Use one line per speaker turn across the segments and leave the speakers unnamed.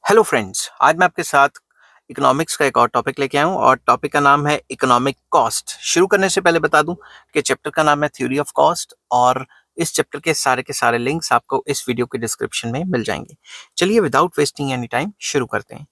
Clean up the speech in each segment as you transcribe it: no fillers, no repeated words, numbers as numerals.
Hello friends, आज मैं आपके साथ इकोनॉमिक्स का एक और टॉपिक लेके आया हूँ और टॉपिक का नाम है इकोनॉमिक कॉस्ट। शुरू करने से पहले बता दूं कि चैप्टर का नाम है थ्योरी ऑफ कॉस्ट और इस चैप्टर के सारे लिंक्स आपको इस वीडियो के डिस्क्रिप्शन में मिल जाएंगे। चलिए विदाउट वेस्टिंग एनी टाइम शुरू करते हैं।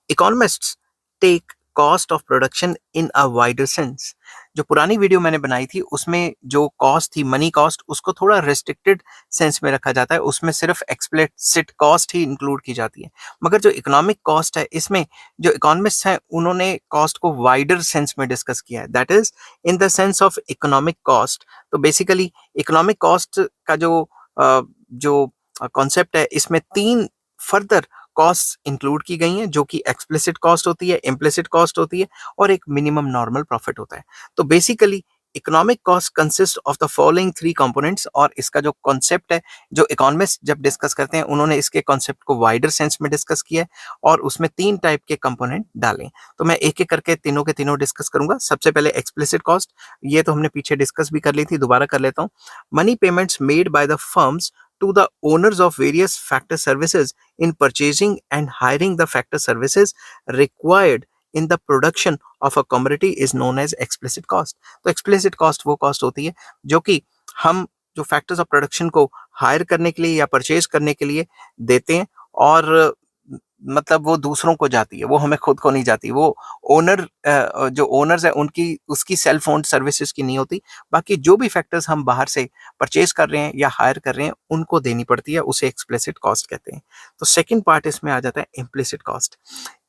Economists take cost of production in a wider sense. जो पुरानी वीडियो मैंने बनाई थी उसमें जो कॉस्ट थी मनी कॉस्ट, उसको थोड़ा रेस्ट्रिक्टेड सेंस में रखा जाता है, उसमें सिर्फ एक्सप्लिसिट कॉस्ट ही इंक्लूड की जाती है। मगर जो इकोनॉमिक कॉस्ट है, इसमें जो इकोनॉमिस्ट हैं उन्होंने कॉस्ट को वाइडर सेंस में डिस्कस किया है, that is in the sense of economic cost. तो बेसिकली इकोनॉमिक कॉस्ट का जो कॉन्सेप्ट है, इसमें तीन फर्दर कॉस्ट इंक्लूड की गई हैं, जो कि एक्सप्लिसिट कॉस्ट होती है, इम्प्लिसिट कॉस्ट होती है और एक मिनिमम नॉर्मल प्रॉफिट होता है। तो basically economic cost consist of the following three components. और इसका जो कॉन्सेप्ट है, जो इकोनॉमिस्ट जब डिस्कस करते हैं, उन्होंने इसके कॉन्सेप्ट को वाइडर सेंस में डिस्कस किया है और उसमें तीन टाइप के कंपोनेंट डाले। तो मैं एक एक करके तीनों के तीनों डिस्कस करूंगा। सबसे पहले एक्सप्लिसिट कॉस्ट, ये तो हमने पीछे डिस्कस भी कर ली थी, दोबारा कर लेता हूँ। Money payments made by the firms to the owners of various factor services in purchasing and hiring the factor services required in the production of a commodity is known as explicit cost। तो explicit cost वो cost होती है जो कि हम जो factors of production को hire करने के लिए या purchase करने के लिए देते हैं, और मतलब वो दूसरों को जाती है, वो हमें खुद को नहीं जाती। वो ओनर जो ओनर्स है उनकी उसकी सेल्फ ओन्ड सर्विसेज की नहीं होती। बाकी जो भी फैक्टर्स हम बाहर से परचेज कर रहे हैं या हायर कर रहे हैं उनको देनी पड़ती है, उसे एक्सप्लिसिट कॉस्ट कहते हैं। तो सेकंड पार्ट इसमें आ जाता है implicit cost.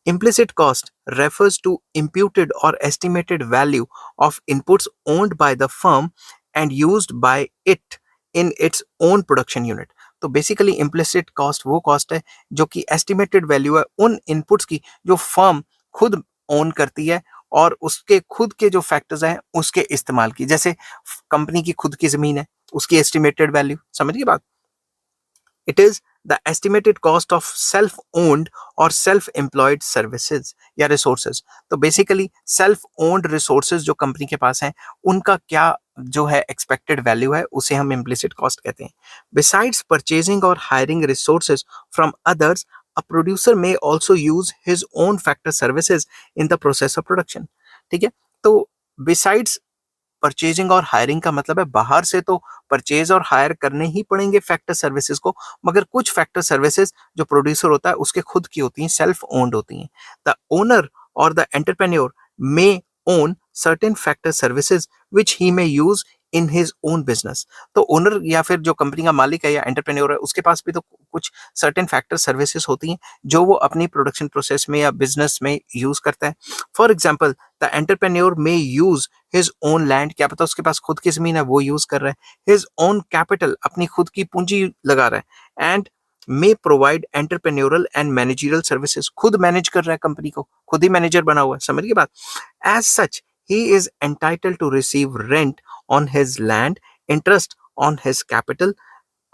Implicit cost refers to imputed or estimated value of inputs owned by the firm and used by it in its own production unit। तो बेसिकली इम्प्लिसिट कॉस्ट वो cost है जो कि estimated value है उन inputs की जो firm खुद ओन करती है और उसके खुद के जो फैक्टर्स हैं उसके इस्तेमाल की। जैसे कंपनी की खुद की जमीन है, उसकी एस्टिमेटेड वैल्यू, समझिए बात। It is the estimated cost of self owned और सेल्फ एम्प्लॉयड सर्विसेज या रिसोर्सेज। तो बेसिकली सेल्फ ओन्ड रिसोर्सेज जो कंपनी के पास हैं, उनका क्या जो है एक्सपेक्टेड वैल्यू है, उसे हम इम्प्लिसिट कॉस्ट कहते हैं। बिसाइड्स परचेजिंग और hiring resources from others, a producer may also use his own factor services in the process of production. ठीक है, तो बिसाइड्स परचेजिंग और हायरिंग का मतलब है बाहर से तो परचेज और हायर करने ही पड़ेंगे फैक्टर सर्विसेज को, मगर कुछ फैक्टर सर्विसेज जो प्रोड्यूसर होता है उसके खुद की होती हैं, सेल्फ ओन्ड होती हैं। द ओनर और the entrepreneur may own certain factor services which he may use in his own business. तो ओनर या फिर जो कंपनी का मालिक है या एंटरप्रेन्योर है, उसके पास भी तो कुछ सर्टेन फैक्टर सर्विसेज होती हैं जो वो अपनी प्रोडक्शन प्रोसेस में या बिजनेस में यूज करता है। For example, the entrepreneur may use his own land, क्या पता उसके पास खुद की जमीन है वो यूज कर रहा है। हिज ओन कैपिटल, अपनी खुद की पूंजी लगा रहा है। And may provide entrepreneurial and managerial services, खुद मैनेज कर रहा है कंपनी को, खुद ही मैनेजर बना हुआ है, समझिए बात। As such he is entitled to receive rent on his land, interest on his capital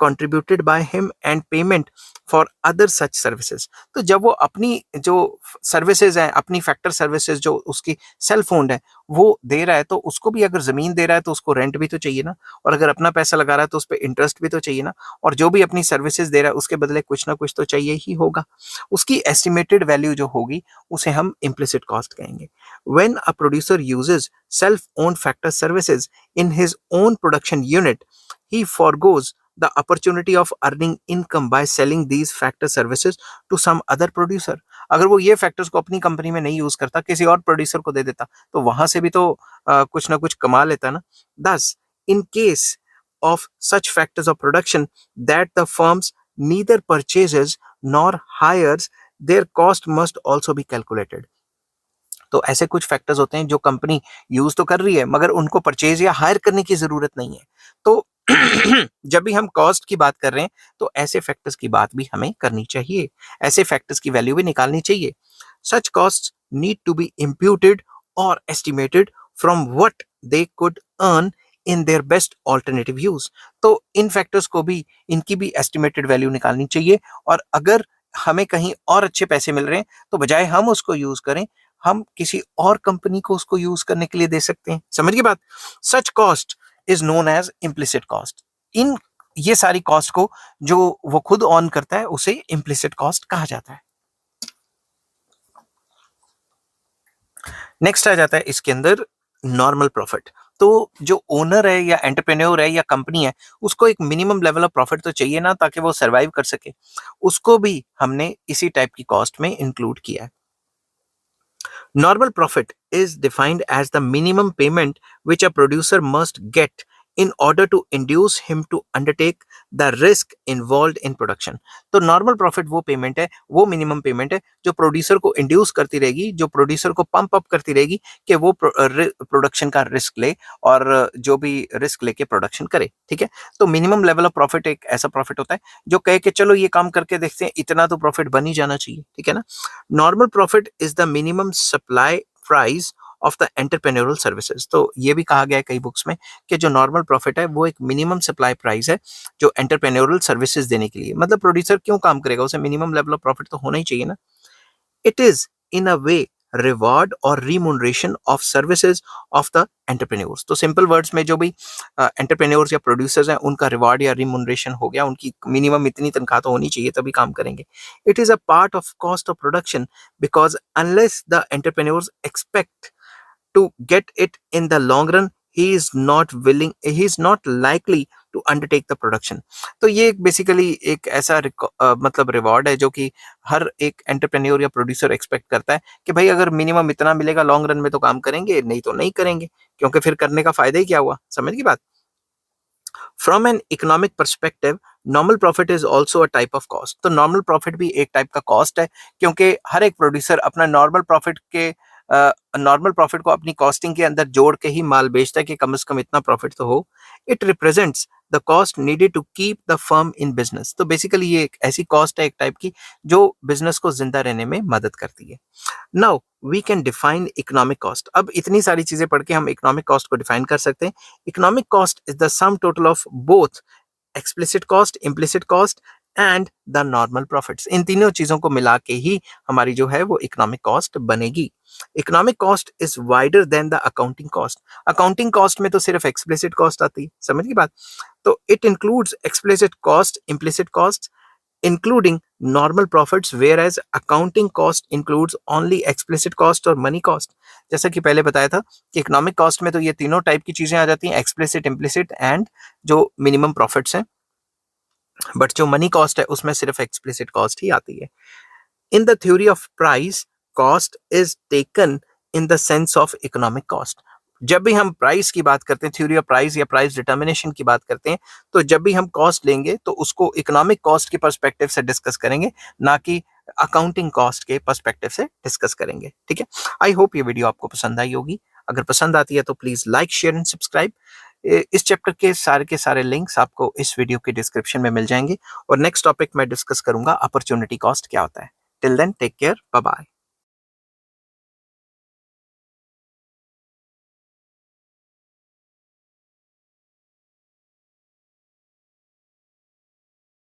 contributed by him and payment for other such services। तो जब वो अपनी जो सर्विसेज हैं, अपनी फैक्टर सर्विसेज जो उसकी सेल्फ ओन्ड है वो दे रहा है, तो उसको भी अगर जमीन दे रहा है तो उसको रेंट भी तो चाहिए ना, और अगर अपना पैसा लगा रहा है तो उस पर इंटरेस्ट भी तो चाहिए ना, और जो भी अपनी सर्विसेज दे रहा है उसके बदले कुछ ना कुछ तो चाहिए ही होगा। उसकी एस्टिमेटेड वैल्यू जो होगी उसे हम इम्प्लिसिट कॉस्ट कहेंगे। When a producer uses self owned factor services in his own production unit, he foregoes the opportunity of earning income by selling these factor services to some other producer। अगर वो ये factors को अपनी company में नहीं use करता, किसी और प्रोड्यूसर को दे देता, तो वहां से भी तो कुछ ना कुछ कमा लेता ना। Thus, in case of such factors of production that the firms neither purchases nor hires, their cost must also be calculated। तो ऐसे कुछ फैक्टर्स होते हैं जो कंपनी यूज तो कर रही है मगर उनको परचेज या हायर करने की जरूरत नहीं है। तो जब भी हम कॉस्ट की बात कर रहे हैं तो ऐसे फैक्टर्स की बात भी हमें करनी चाहिए, ऐसे फैक्टर्स की वैल्यू भी निकालनी चाहिए। Such cost need to be imputed और estimated from what they could earn in their best alternative use. तो इन फैक्टर्स को भी, इनकी भी एस्टिमेटेड वैल्यू निकालनी चाहिए, और अगर हमें कहीं और अच्छे पैसे मिल रहे हैं तो बजाय हम उसको यूज करें, हम किसी और कंपनी को उसको यूज करने के लिए दे सकते हैं, समझिए बात। Such cost is known as implicit cost. इन ये सारी कॉस्ट को जो वो खुद ऑन करता है उसे इम्प्लिसिट कॉस्ट कहा जाता है। नेक्स्ट आ जाता है इसके अंदर नॉर्मल प्रॉफिट। तो जो ओनर है या एंटरप्रेन्योर है या कंपनी है, उसको एक मिनिमम लेवल ऑफ प्रॉफिट तो चाहिए ना, ताकि वो सरवाइव कर सके। उसको भी हमने इसी टाइप की कॉस्ट में इंक्लूड किया है। Normal profit is defined as the minimum payment which a producer must get in order to induce him to undertake the risk involved in production. तो नॉर्मल प्रॉफिट वो पेमेंट है, वो minimum payment है जो producer को induce करती रहेगी, जो प्रोड्यूसर को पंप अप करती रहेगी कि वो प्रोडक्शन का रिस्क ले और जो भी रिस्क लेके प्रोडक्शन करे। ठीक है, तो मिनिमम लेवल ऑफ प्रॉफिट एक ऐसा प्रॉफिट होता है जो कहे कि चलो ये काम करके देखते हैं, इतना तो प्रॉफिट बन ही जाना चाहिए। ठीक है ना। Normal profit is the minimum supply price of the entrepreneurial services. तो ये भी कहा गया है कई बुक्स में कि जो नॉर्मल प्रॉफिट है वो एक मिनिमम सप्लाई प्राइस है जो एंटरप्रेन्योरल सर्विसेज देने के लिए। मतलब प्रोड्यूसर क्यों काम करेगा, उसे मिनिमम लेवल ऑफ प्रॉफिट तो होना ही चाहिए ना। It is in a way reward और remuneration of services of the entrepreneurs. तो सिंपल वर्ड्स में जो भी एंटरप्रेन्योर्स या प्रोड्यूसर्स हैं उनका रिवॉर्ड या रिम्यूनरेशन हो गया, उनकी मिनिमम इतनी तनख्वाह तो होनी चाहिए तभी काम करेंगे। It is a part of cost of production because unless the entrepreneurs expect to get it in the long run, he is not likely to undertake the production। तो ये बेसिकली एक ऐसा मतलब रिवॉर्ड है जो कि हर एक एंटरप्रेन्योर या प्रोड्यूसर एक्सपेक्ट करता है कि भाई अगर मिनिमम इतना मिलेगा लॉन्ग रन में तो काम करेंगे, नहीं तो नहीं करेंगे, क्योंकि फिर करने का फायदा ही क्या हुआ। समझ की बात। From an economic perspective normal profit is also a type of cost. तो नॉर्मल प्रॉफिट भी एक टाइप का कॉस्ट है, क्योंकि हर एक प्रोड्यूसर अपना नॉर्मल प्रॉफिट को अपनी कॉस्टिंग के अंदर जोड़ के ही माल बेचता है कि कम से कम इतना प्रॉफिट तो हो। It represents the cost needed to keep the firm in business. तो बेसिकली ये एक ऐसी कॉस्ट है एक टाइप की जो बिजनेस को जिंदा रहने में मदद करती है। Now we can define economic cost. अब इतनी सारी चीजें पढ़ के हम इकोनॉमिक कॉस्ट को डिफाइन कर सकते हैं। Economic cost is the sum total of both explicit cost, implicit cost and the normal profits. इन तीनों चीजों को मिला के ही हमारी जो है वो इकोनॉमिक कॉस्ट बनेगी। Economic cost is wider than the accounting cost. Accounting cost में तो सिर्फ एक्सप्लिसिट कॉस्ट आती है, समझ की बात। तो it includes explicit cost, implicit cost including normal profits, whereas accounting cost includes only explicit cost और money cost। जैसा कि पहले बताया था कि इकोनॉमिक कॉस्ट में तो ये तीनों टाइप की चीजें आ जाती हैं, एक्सप्लिसिट, इम्प्लिसिट एंड जो मिनिमम प्रॉफिट्स हैं। बट जो मनी कॉस्ट है उसमें सिर्फ एक्सप्लिसिट कॉस्ट ही आती है। In the theory of price cost is taken in the sense of economic cost. जब भी हम प्राइस की बात करते हैं, थ्योरी ऑफ प्राइस या प्राइस डिटर्मिनेशन की बात करते हैं, तो जब भी हम कॉस्ट लेंगे तो उसको इकोनॉमिक कॉस्ट के पर्सपेक्टिव से डिस्कस करेंगे, ना कि अकाउंटिंग कॉस्ट के पर्सपेक्टिव से डिस्कस करेंगे। ठीक है। आई होप ये वीडियो आपको पसंद आई होगी। अगर पसंद आती है तो please like, share and subscribe. इस चैप्टर के सारे लिंक्स आपको इस वीडियो के डिस्क्रिप्शन में मिल जाएंगे। और नेक्स्ट टॉपिक मैं डिस्कस करूंगा अपॉर्चुनिटी कॉस्ट क्या होता है। Till then take care, bye bye.